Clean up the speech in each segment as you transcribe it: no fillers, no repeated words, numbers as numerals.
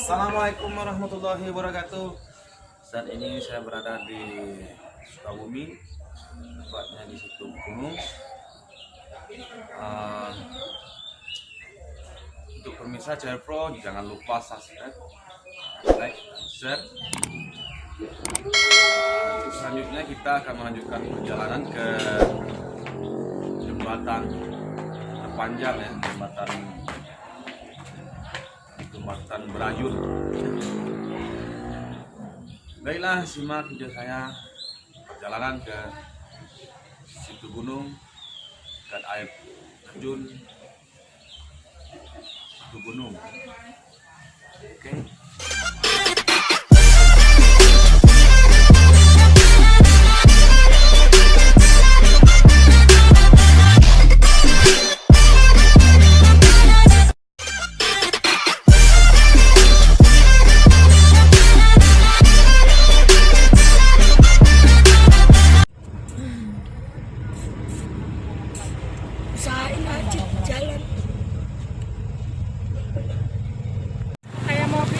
Assalamualaikum warahmatullahi wabarakatuh. Saat ini saya berada di Sukabumi, tepatnya di situ Gunung. Untuk pemirsa Channel Pro, jangan lupa subscribe, like, share. Selanjutnya kita akan melanjutkan perjalanan ke jembatan terpanjang ya, jembatan Berayun. Baiklah, simak video saya perjalanan ke situ gunung, dekat air terjun situ gunung. Oke. Usahain aja jalan.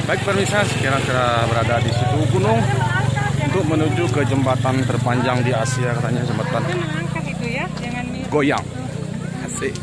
Baik pemirsa, sekarang kita berada di situ gunung untuk menuju ke jembatan terpanjang di Asia, katanya jembatan goyang. Asik.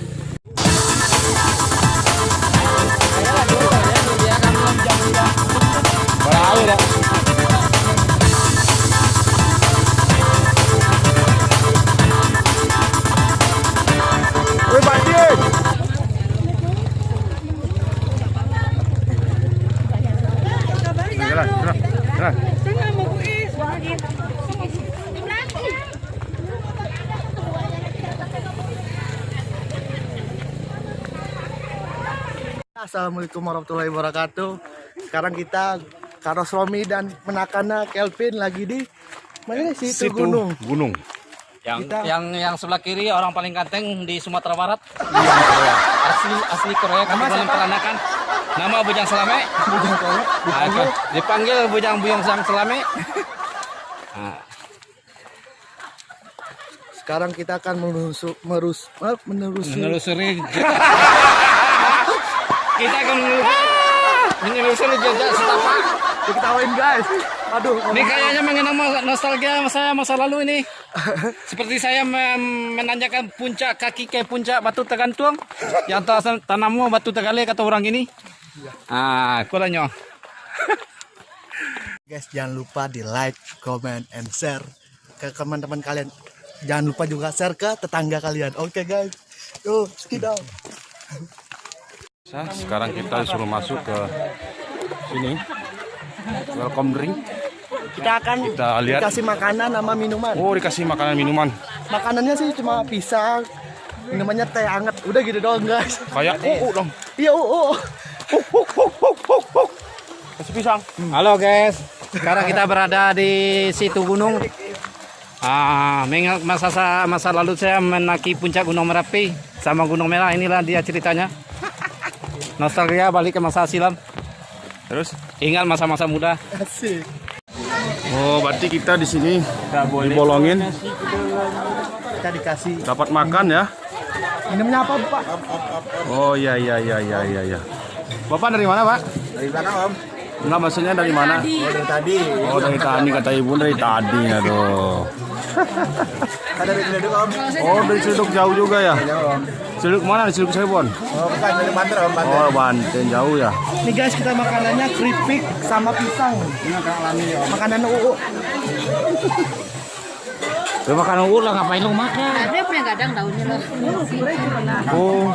Assalamualaikum warahmatullahi wabarakatuh. Sekarang kita Karos Romi dan menakana Kelvin lagi di mana sih itu gunung. Yang sebelah kiri orang paling ganteng di Sumatera Barat. asli Korea kan paling peranakan. Nama Bujang Selame. Dipanggil Bujang Sang Selame. Sekarang kita akan menelusuri Kita akan menelusuri jejak setapak. diketawain guys. Aduh, Ini kayaknya mengenang nostalgia saya masa lalu ini. Seperti saya menanjakan puncak kaki ke puncak Batu Tegantung. Yang tanammu Batu Tegale kata orang ini. Kurangnya. guys, jangan lupa di like, comment, and share ke teman-teman kalian. Jangan lupa juga share ke tetangga kalian. Oke guys, yuk skip down. Sekarang kita disuruh masuk ke sini, welcome drink. Kita akan lihat. dikasih makanan sama minuman. Oh, dikasih makanan minuman. Makanannya sih cuma pisang, minumannya teh hangat. Udah gitu doang guys. Kayak dong. Iya Kasih pisang. Halo guys, sekarang kita berada di situ gunung. Mengingat masa lalu saya menaki puncak Gunung Merapi sama Gunung Merah. Inilah dia ceritanya. Nostalgia balik ke masa silam. Terus Ingat masa-masa muda. Asik. oh, berarti kita di sini dibolongin, Kita dikasih dapat makan ya. minumnya apa Pak? Oh iya. Bapak dari mana, Pak? Dari belakang Om. Enggak, maksudnya dari mana? Oh dari tadi. Oh, dari tadi, kata ibu dari tadi. Aduh. Ada dari Ciledug Om. Oh, dari Ciledug jauh juga ya? Om. Ciledug mana? Ciledug Cirebon? Oh bukan dari Banten Om. Oh, Banten jauh ya. Nih guys, kita makanannya keripik sama pisang. Makanan UU. Lu makan uur lah, ngapain lu makan? Ada punya gadang daunnya loh. Oh.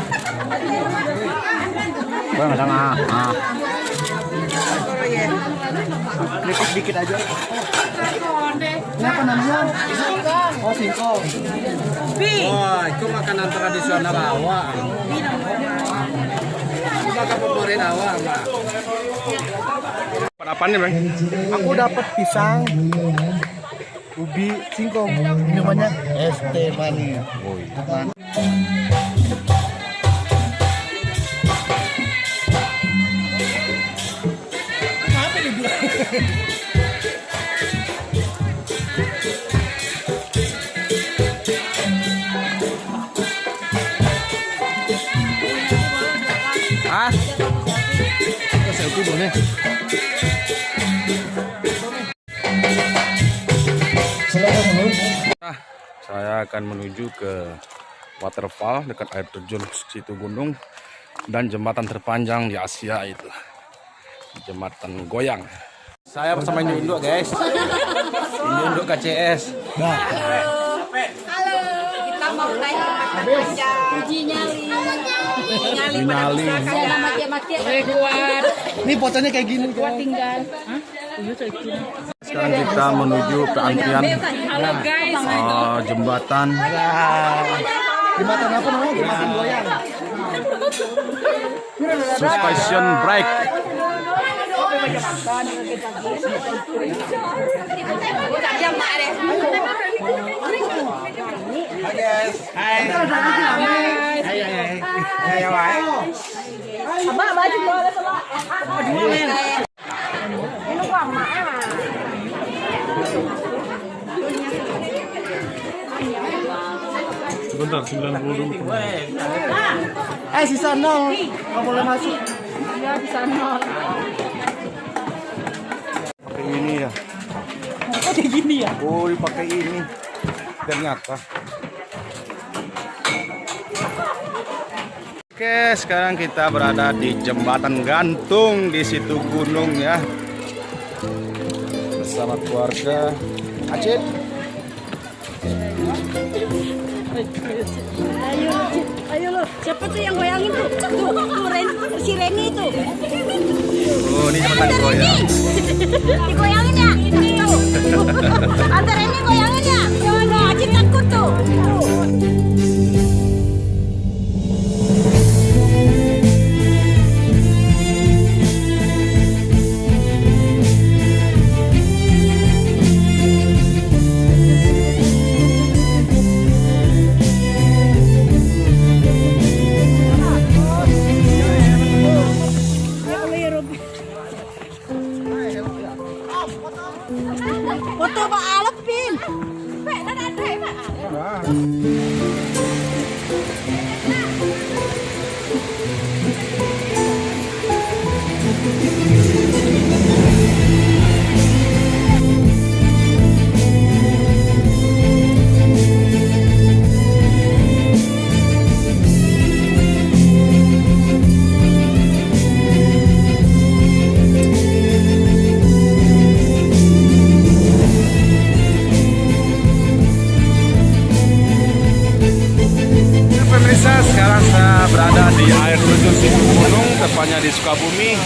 Gua enggak ada Keripik dikit aja. Ini apa namanya? Oh singkong. Wah, itu makanan tradisional awak. Itu makan favorit awak, Mbak. Apa nih, Bang? Aku dapat pisang, ubi, singkong. Minumannya es teh manis. Oh, iya. Hah? Có sẹo cái bụng đi. Nah, saya akan menuju ke waterfall dekat air terjun Situ Gunung dan jembatan terpanjang di Asia itu, jembatan Goyang. Saya bersama Induk guys, Induk KCS. Kita mau naik jembatan panjang. Uji nyali. Nyali. Saya maki-maki kuat. Ini fotonya kayak gini. Kuat tinggal. Sekarang kita menuju ke antrian Halo guys. jembatan Jembatan apa namanya? Jembatan Goyang. suspension brake. Abah baju bola sama. Sebentar, 90 dulu. Sisa 0. Nggak boleh masuk. Ya di sana. Pakai ini ya. Kayak gini ya. Oh, dipakai ini. Ternyata. Oke, sekarang kita berada di jembatan gantung di Situ Gunung ya. Bersama keluarga Acit. Ayo lo, siapa tuh yang goyangin tuh? Si Reni itu. Oh, ini jembatan goyang. Digoyangin ya? Tuh. Ada Reni goyangin ya? Jangan Acit takut tuh. Foto Pak Alepin. Pemirsa, sekarang saya berada di air terjun Situ Gunung, tepatnya di Sukabumi.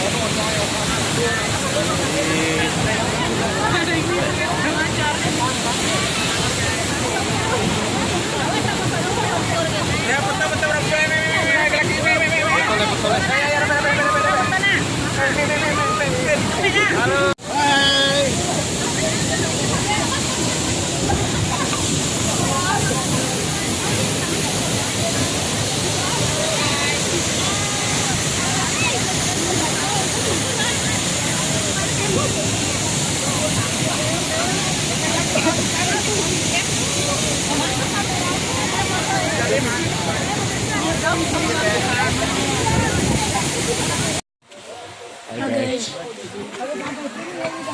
Hai guys,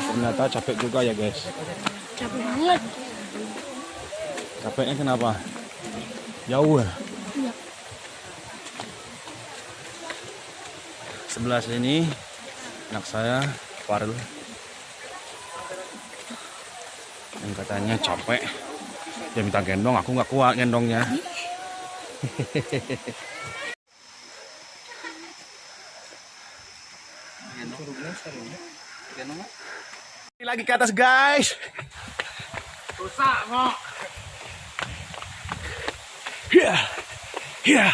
ternyata capek juga ya guys. Capek banget. Capeknya kenapa? Jauh ya? Iya. Sebelah sini anak saya Farel yang katanya capek, dia minta gendong, aku nggak kuat gendongnya. Lagi ke atas guys. Rusak kok. Ya, ya.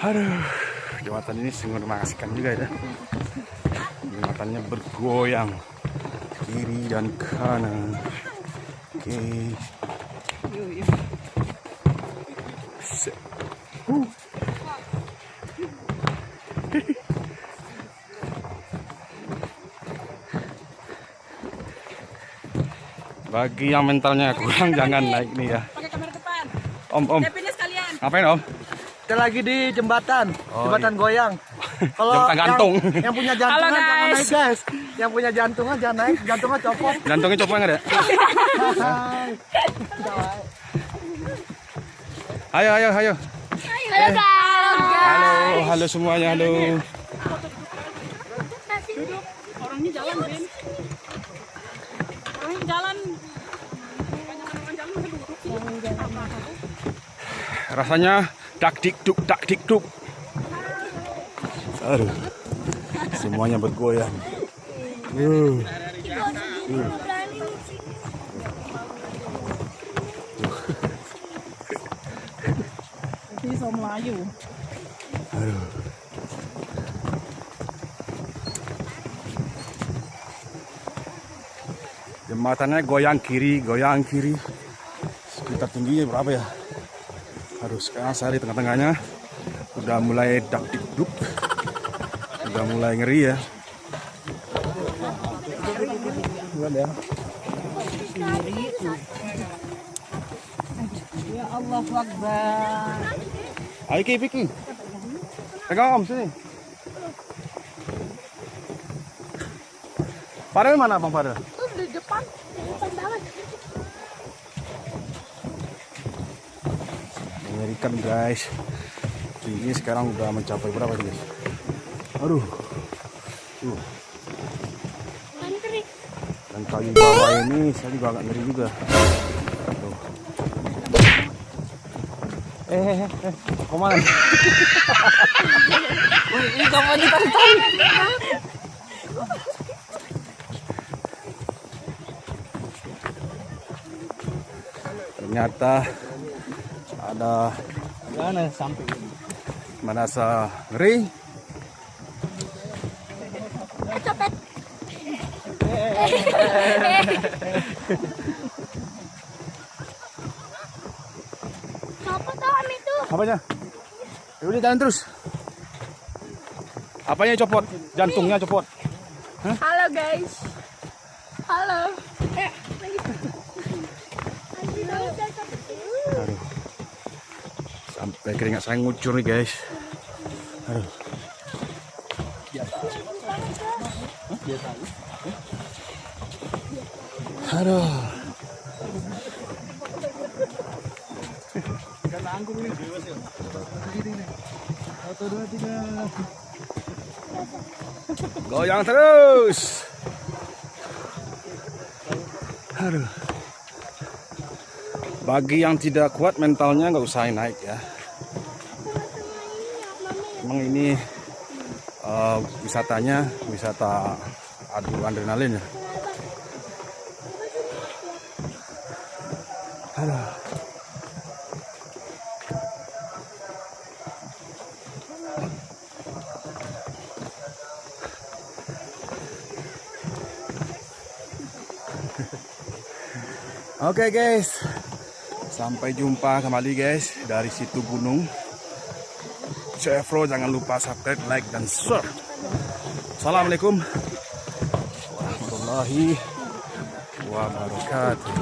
Aduh, jembatan ini sungguh mengasihkan juga ya. Jembatannya bergoyang kiri dan kanan. Oke. Bagi yang mentalnya kurang jangan naik nih ya. Pakai kamera depan. Om. Capinnya sekalian. Ngapain Om? Kita lagi di jembatan, Oh, jembatan goyang. Kalau Jembatan gantung. yang punya jantungan Halo, jangan guys. naik guys. Yang punya jantungan jangan naik, jantungnya copot. Jantungnya coba nggak ada? Ayo. Halo guys. Halo semuanya, halo. Orangnya jalan, Ben. Orangnya jalan. Rasanya dak dik duk. Aduh. Semuanya bergoyang. Ini so Melayu. Jembatannya goyang kiri. Sekitar tingginya berapa ya? Harus sekarang saya di tengah-tengahnya. Udah mulai dak dik duk. Udah mulai ngeri ya. Ya Allah Akbar. Ayo Vicky. Pegang Om sini. Farel mana Bang Farel? Tuh di depan banget. Mengerikan guys. Ini sekarang udah mencapai berapa guys? Aduh. Dan kayu bawah ini saya juga agak ngeri juga. Tuh. Kemana? Ini kapan ditarik-tarik? Ternyata ada Mana sampai merasa ngeri. Copet. Apa tahu itu? Apanya? Ya udah jalan terus. Apanya copot? Jantungnya copot. Halo guys. Halo. Aduh. Sampai keringat saya ngucur nih guys. Aduh. Aduh. Goyang terus. Aduh. Bagi yang tidak kuat mentalnya nggak usah naik ya. Emang ini wisatanya wisata adu adrenalin ya. Aduh. Oke guys, sampai jumpa kembali guys dari situ gunung. Chevro, jangan lupa subscribe, like, dan share. Assalamualaikum warahmatullahi wabarakatuh.